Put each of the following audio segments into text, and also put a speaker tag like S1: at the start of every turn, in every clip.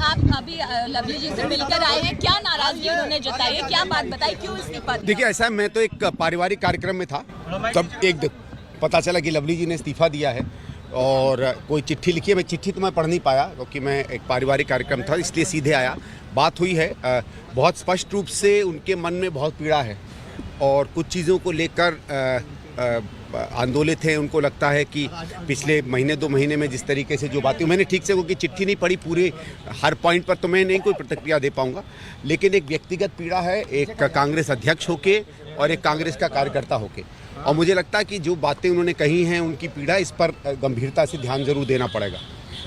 S1: आप अभी लवली जी से मिलकर आए हैं, क्या नाराजगी उन्होंने जताई है, क्या बात बताई, क्यों इस्तीफा?
S2: देखिए ऐसा है, मैं तो एक पारिवारिक कार्यक्रम में था, तब एक पता चला कि लवली जी ने इस्तीफा दिया है और कोई चिट्ठी लिखी है। मैं चिट्ठी तो मैं पढ़ नहीं पाया क्योंकि मैं एक पारिवारिक कार्यक्रम था, इसलिए सीधे आया। बात हुई है, बहुत स्पष्ट रूप से उनके मन में बहुत पीड़ा है और कुछ चीज़ों को लेकर आंदोलित हैं। उनको लगता है कि पिछले महीने 2 महीने में जिस तरीके से जो बातें, मैंने ठीक से क्योंकि चिट्ठी नहीं पढ़ी पूरे हर पॉइंट पर, तो मैं नहीं कोई प्रतिक्रिया दे पाऊंगा, लेकिन एक व्यक्तिगत पीड़ा है, एक कांग्रेस अध्यक्ष होके और एक कांग्रेस का कार्यकर्ता होके, और मुझे लगता है कि जो बातें उन्होंने कही हैं उनकी पीड़ा, इस पर गंभीरता से ध्यान जरूर देना पड़ेगा।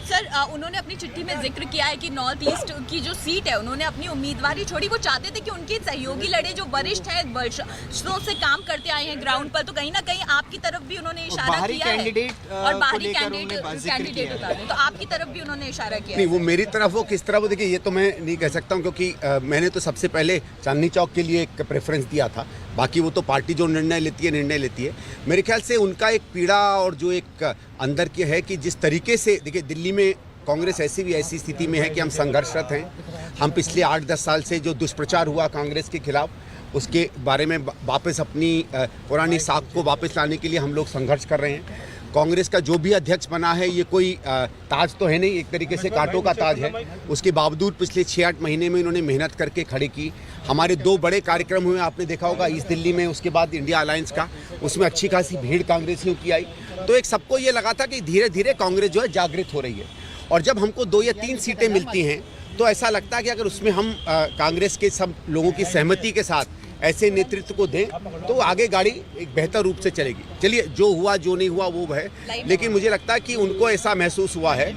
S1: सर, उन्होंने अपनी चिट्ठी में जिक्र किया है कि नॉर्थ ईस्ट की जो सीट है उन्होंने अपनी उम्मीदवारी छोड़ी। वो चाहते थे कि उनके सहयोगी लड़े, जो वरिष्ठ हैं, वर्षों से काम करते आए हैं ग्राउंड पर, तो कहीं ना कहीं आपकी तरफ भी उन्होंने इशारा किया है और बाहरी कैंडिडेट उतार दें, तो आपकी तरफ भी उन्होंने इशारा किया
S2: नहीं, वो मेरी तरफ, वो किस तरह, वो देखिए ये तो मैं नहीं कह सकता हूँ क्योंकि मैंने तो सबसे पहले चांदनी चौक के लिए एक प्रेफरेंस दिया था। बाकी वो तो पार्टी जो निर्णय लेती है। मेरे ख्याल से उनका एक पीड़ा और जो एक अंदर की है कि जिस तरीके से, देखिए दिल्ली में कांग्रेस ऐसी स्थिति में है कि हम संघर्षरत हैं। हम पिछले 8-10 साल से जो दुष्प्रचार हुआ कांग्रेस के खिलाफ, उसके बारे में वापस अपनी पुरानी साख को वापस लाने के लिए हम लोग संघर्ष कर रहे हैं। कांग्रेस का जो भी अध्यक्ष बना है, ये कोई ताज तो है नहीं, एक तरीके से कांटों का ताज है। उसके बावजूद पिछले 6-8 महीने में इन्होंने मेहनत करके खड़े की। हमारे 2 बड़े कार्यक्रम हुए, आपने देखा होगा, ईस्ट दिल्ली में, उसके बाद इंडिया अलायंस का, उसमें अच्छी खासी भीड़ कांग्रेसियों की आई। तो एक सबको ये लगा था कि धीरे धीरे कांग्रेस जो है जागृत हो रही है, और जब हमको 2 या 3 सीटें मिलती हैं तो ऐसा लगता है कि अगर उसमें हम कांग्रेस के सब लोगों की सहमति के साथ ऐसे नेतृत्व को दें तो आगे गाड़ी एक बेहतर रूप से चलेगी। चलिए, जो हुआ जो नहीं हुआ वो है, लेकिन मुझे लगता है कि उनको ऐसा महसूस हुआ है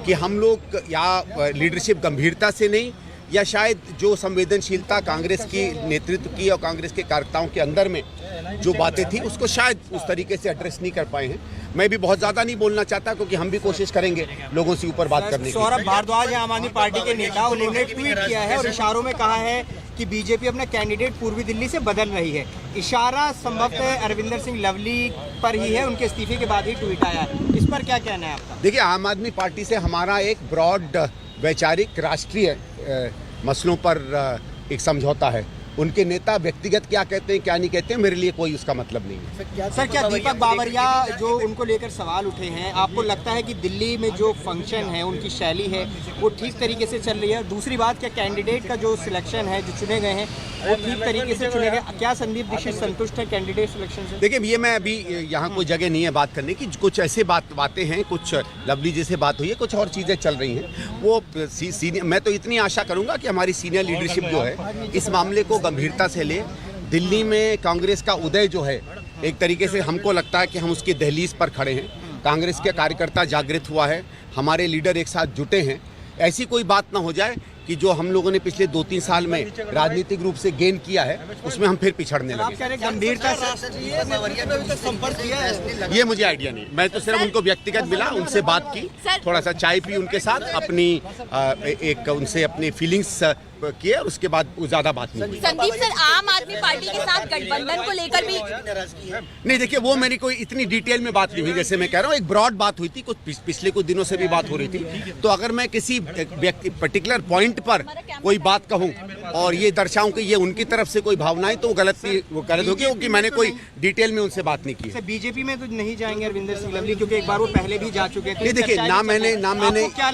S2: कि हम लोग या लीडरशिप गंभीरता से नहीं, या शायद जो संवेदनशीलता कांग्रेस की नेतृत्व की और कांग्रेस के कार्यकर्ताओं के अंदर में जो बातें थी उसको शायद उस तरीके से एड्रेस नहीं कर पाए हैं। मैं भी बहुत ज़्यादा नहीं बोलना चाहता क्योंकि हम भी कोशिश करेंगे लोगों से ऊपर बात करने की।
S3: सौरभ भारद्वाज आम आदमी पार्टी के नेता, उन्होंने ट्वीट किया है और इशारों में कहा है कि बीजेपी अपना कैंडिडेट पूर्वी दिल्ली से बदल रही है। इशारा संभवतः अरविंदर सिंह लवली पर ही है, उनके इस्तीफे के बाद ही ट्वीट आया है। इस पर क्या कहना है आपका?
S2: देखिए, आम आदमी पार्टी से हमारा एक ब्रॉड वैचारिक राष्ट्रीय मसलों पर एक समझौता है। उनके नेता व्यक्तिगत क्या कहते हैं क्या नहीं कहते हैं, मेरे लिए कोई उसका मतलब नहीं है।
S3: सर, क्या दीपक बावरिया जो उनको लेकर सवाल उठे हैं, आपको लगता है कि दिल्ली में जो फंक्शन है, उनकी शैली है, वो ठीक तरीके से चल रही है? दूसरी बात, क्या कैंडिडेट का जो सिलेक्शन है, जो चुने गए हैं, वो ठीक तरीके से चुने गए? क्या संदीप दीक्षित संतुष्ट है कैंडिडेट सिलेक्शन से?
S2: देखिए, ये मैं अभी यहाँ कोई जगह नहीं है बात करने की। कुछ ऐसे बातें हैं, कुछ लवली जी से बात हुई है, कुछ और चीज़ें चल रही हैं। वो मैं तो इतनी आशा करूँगा कि हमारी सीनियर लीडरशिप जो है इस मामले को गंभीरता से ले। दिल्ली में कांग्रेस का उदय जो है, एक तरीके से हमको लगता है कि हम उसकी दहलीज पर खड़े हैं। कांग्रेस के कार्यकर्ता जागृत हुआ है, हमारे लीडर एक साथ जुटे हैं। ऐसी कोई बात ना हो जाए कि जो हम लोगों ने पिछले 2-3 साल में राजनीतिक रूप से गेन किया है उसमें हम फिर पिछड़ने लगे।
S3: गंभीरता से संपर्क किया है?
S2: ये मुझे आइडिया नहीं, मैं तो सिर्फ उनको व्यक्तिगत मिला, उनसे बात की, थोड़ा सा चाय पी उनके साथ, अपनी एक उनसे अपनी फीलिंग्स किए, उसके बाद ज्यादा बात नहीं हुई।
S1: संदीप सर, आम आदमी पार्टी के साथ गठबंधन को लेकर भी
S2: नहीं, देखिए वो मेरी कोई इतनी डिटेल में बात नहीं हुई। जैसे मैं कह रहा हूँ, एक ब्रॉड बात हुई थी, कुछ पिछले कुछ दिनों से भी बात हो रही थी। तो अगर मैं किसी पर्टिकुलर पॉइंट पर कोई बात कहूं और ये दर्शाऊं कि ये उनकी तरफ से कोई भावना है तो वो गलत होगी, क्योंकि मैंने कोई डिटेल में उनसे बात नहीं की है।
S3: बीजेपी में तो नहीं जाएंगे अरविंदर सिंह लवली, क्योंकि एक बार वो पहले भी जा चुके थे।
S2: नहीं, देखिए,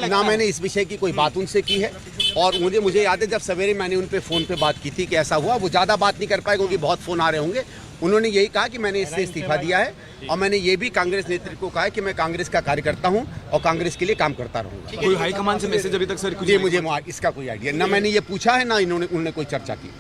S2: ना मैंने इस विषय की कोई बात उनसे की है, और मुझे याद है जब सवेरे मैंने उन पे फ़ोन पे बात की थी कि ऐसा हुआ। वो ज़्यादा बात नहीं कर पाए क्योंकि बहुत फ़ोन आ रहे होंगे। उन्होंने यही कहा कि मैंने इससे इस्तीफा दिया है, और मैंने ये भी कांग्रेस नेतृत्व को कहा है कि मैं कांग्रेस का कार्यकर्ता हूं और कांग्रेस के लिए काम करता रहूंगा।
S4: कोई हाईकमान से मैसेज अभी तक सर?
S2: मुझे इसका कोई आइडिया ना, मैंने ये पूछा है ना उन्होंने कोई चर्चा की।